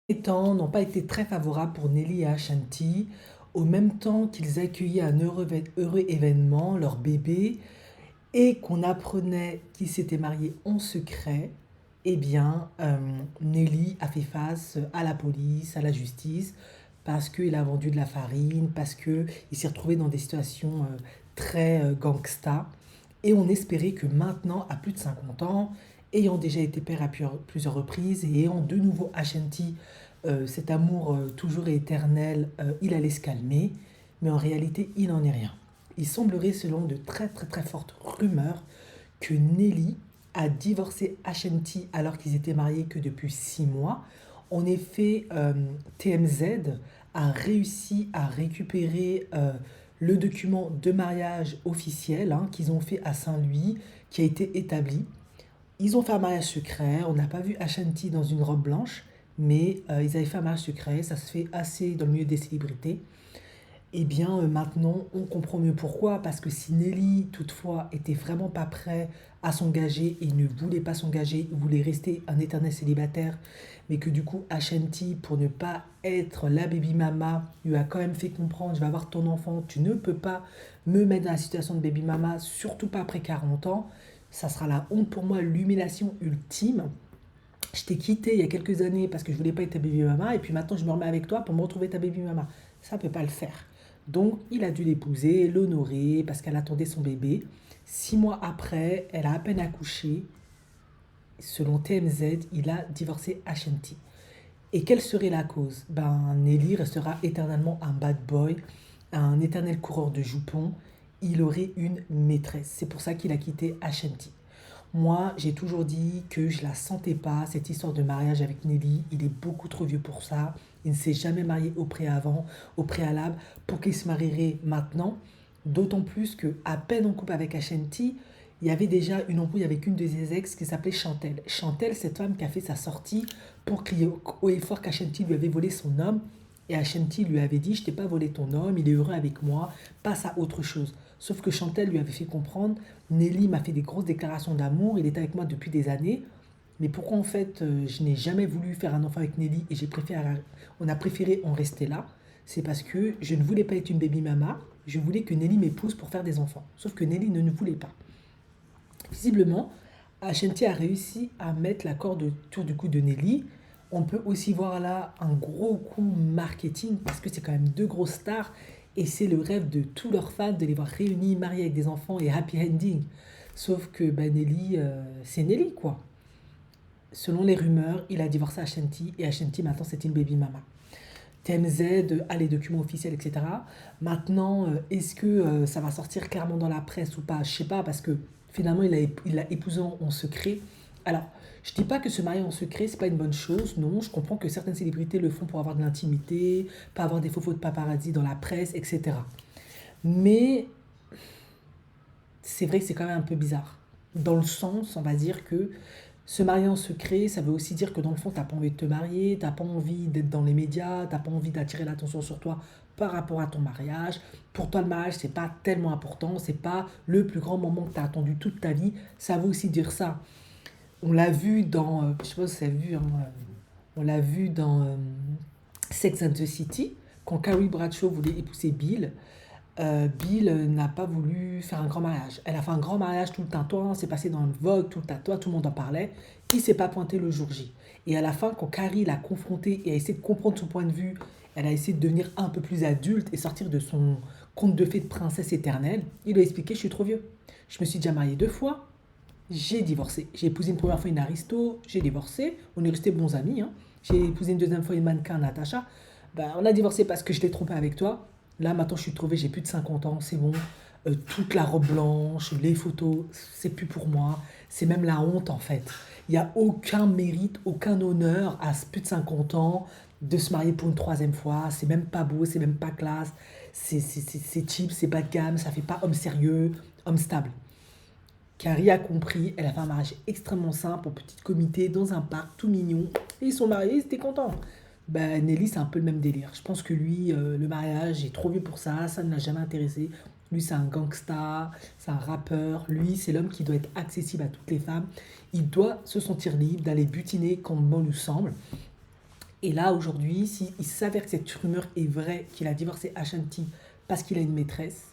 Les temps n'ont pas été très favorables pour Nelly et Ashanti, au même temps qu'ils accueillaient un heureux événement, leur bébé, et qu'on apprenait qu'ils s'étaient mariés en secret. Eh bien, Nelly a fait face à la police, à la justice, parce qu'il a vendu de la farine, parce qu'il s'est retrouvé dans des situations très gangsta. Et on espérait que maintenant, à plus de 50 ans, ayant déjà été père à plusieurs reprises et ayant de nouveau Ashanti, cet amour toujours éternel, il allait se calmer. Mais en réalité, il n'en est rien. Il semblerait, selon de très très très fortes rumeurs, que Nelly a divorcé Ashanti alors qu'ils étaient mariés que depuis 6 mois. En effet, TMZ a réussi à récupérer le document de mariage officiel qu'ils ont fait à Saint-Louis, qui a été établi. Ils ont fait un mariage secret. On n'a pas vu Ashanti dans une robe blanche, mais ils avaient fait un mariage secret. Ça se fait assez dans le milieu des célébrités. Eh bien, maintenant, on comprend mieux pourquoi. Parce que si Nelly, toutefois, était vraiment pas prêt à s'engager et ne voulait pas s'engager, il voulait rester un éternel célibataire, mais que du coup, Ashanti, pour ne pas être la baby mama, lui a quand même fait comprendre, je vais avoir ton enfant, tu ne peux pas me mettre dans la situation de baby mama, surtout pas après 40 ans. Ça sera la honte pour moi, l'humiliation ultime. Je t'ai quitté il y a quelques années parce que je voulais pas être ta baby mama, et puis maintenant je me remets avec toi pour me retrouver ta baby mama. Ça peut pas le faire. Donc il a dû l'épouser, l'honorer parce qu'elle attendait son bébé. 6 mois après, elle a à peine accouché. Selon TMZ, il a divorcé Ashanti. Et quelle serait la cause? Ben, Nelly restera éternellement un bad boy, un éternel coureur de jupons. Il aurait une maîtresse. C'est pour ça qu'il a quitté Ashanti. Moi, j'ai toujours dit que je la sentais pas, cette histoire de mariage avec Nelly. Il est beaucoup trop vieux pour ça. Il ne s'est jamais marié au préalable, pour qu'il se marierait maintenant. D'autant plus que, à peine en couple avec Ashanti, il y avait déjà une embrouille avec une de ses ex qui s'appelait Chantel. Chantel, cette femme qui a fait sa sortie pour crier haut et fort qu'Ashanti lui avait volé son homme. Et Ashanti lui avait dit: je t'ai pas volé ton homme, il est heureux avec moi, passe à autre chose. Sauf que Chantel lui avait fait comprendre: Nelly m'a fait des grosses déclarations d'amour, il est avec moi depuis des années. Mais pourquoi en fait je n'ai jamais voulu faire un enfant avec Nelly et on a préféré en rester là? C'est parce que je ne voulais pas être une baby mama, je voulais que Nelly m'épouse pour faire des enfants. Sauf que Nelly ne voulait pas. Visiblement, Ashanti a réussi à mettre la corde autour du cou de Nelly. On peut aussi voir là un gros coup marketing parce que c'est quand même deux grosses stars et c'est le rêve de tous leurs fans de les voir réunis, mariés avec des enfants et happy ending. Sauf que bah, Nelly, c'est Nelly quoi. Selon les rumeurs, il a divorcé Ashanti et Ashanti maintenant c'est une baby mama. TMZ a les documents officiels, etc. Maintenant, est-ce que ça va sortir clairement dans la presse ou pas? Je sais pas, parce que finalement, il l'a épousé en secret. Alors, je dis pas que se marier en secret, c'est pas une bonne chose. Non, je comprends que certaines célébrités le font pour avoir de l'intimité, pas avoir des faux de paparazzi dans la presse, etc. Mais c'est vrai que c'est quand même un peu bizarre. Dans le sens, on va dire que se marier en secret, ça veut aussi dire que dans le fond, t'as pas envie de te marier, t'as pas envie d'être dans les médias, t'as pas envie d'attirer l'attention sur toi par rapport à ton mariage. Pour toi, le mariage, c'est pas tellement important, c'est pas le plus grand moment que t'as attendu toute ta vie. Ça veut aussi dire ça. On l'a vu dans, je sais pas si vous avez vu, on l'a vu dans Sex and the City, quand Carrie Bradshaw voulait épouser Bill. Bill n'a pas voulu faire un grand mariage. Elle a fait un grand mariage tout le temps. Toi, c'est passé dans le Vogue, tout le temps. Toi, tout le monde en parlait. Il s'est pas pointé le jour J. Et à la fin, quand Carrie l'a confronté et a essayé de comprendre son point de vue, elle a essayé de devenir un peu plus adulte et sortir de son conte de fées de princesse éternelle. Il lui a expliqué: je suis trop vieux. Je me suis déjà marié 2 fois. J'ai divorcé. J'ai épousé une première fois une aristo. J'ai divorcé. On est restés bons amis. J'ai épousé une deuxième fois une mannequin, Natacha. Ben, on a divorcé parce que je t'ai trompé avec toi. Là, maintenant, je suis trouvé, j'ai plus de 50 ans, c'est bon. Toute la robe blanche, les photos, c'est plus pour moi. C'est même la honte, en fait. Il n'y a aucun mérite, aucun honneur à plus de 50 ans de se marier pour une troisième fois. C'est même pas beau, c'est même pas classe. C'est cheap, c'est bas de gamme, ça fait pas homme sérieux, homme stable. Carrie a compris, elle a fait un mariage extrêmement simple, au petit comité, dans un parc, tout mignon. Et ils sont mariés, ils étaient contents. Ben, Nelly, c'est un peu le même délire. Je pense que lui, le mariage, il est trop vieux pour ça ne l'a jamais intéressé. Lui, c'est un gangsta, c'est un rappeur. Lui, c'est l'homme qui doit être accessible à toutes les femmes. Il doit se sentir libre d'aller butiner comme bon lui semble. Et là, aujourd'hui, s'il s'avère que cette rumeur est vraie, qu'il a divorcé Ashanti parce qu'il a une maîtresse,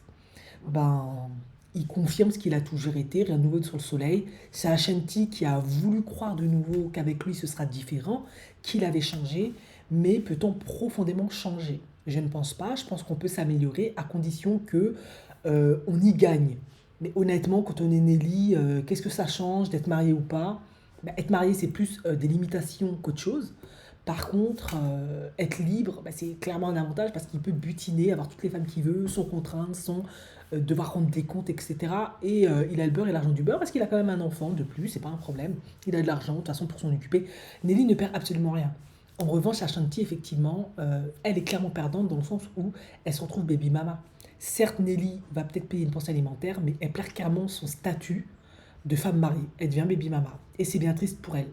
ben, il confirme ce qu'il a toujours été, rien de nouveau sur le soleil. C'est Ashanti qui a voulu croire de nouveau qu'avec lui ce sera différent, qu'il avait changé, mais peut-on profondément changer? Je ne pense pas, je pense qu'on peut s'améliorer à condition que on y gagne. Mais honnêtement, quand on est Nelly, qu'est-ce que ça change d'être marié ou pas? Ben, être marié, c'est plus des limitations qu'autre chose. Par contre, être libre, bah, c'est clairement un avantage parce qu'il peut butiner, avoir toutes les femmes qu'il veut, sans contrainte, sans devoir rendre des comptes, etc. Et il a le beurre et l'argent du beurre parce qu'il a quand même un enfant de plus, c'est pas un problème. Il a de l'argent, de toute façon, pour s'en occuper. Nelly ne perd absolument rien. En revanche, Ashanti, effectivement, elle est clairement perdante dans le sens où elle se retrouve baby mama. Certes, Nelly va peut-être payer une pension alimentaire, mais elle perd clairement son statut de femme mariée. Elle devient baby mama. Et c'est bien triste pour elle.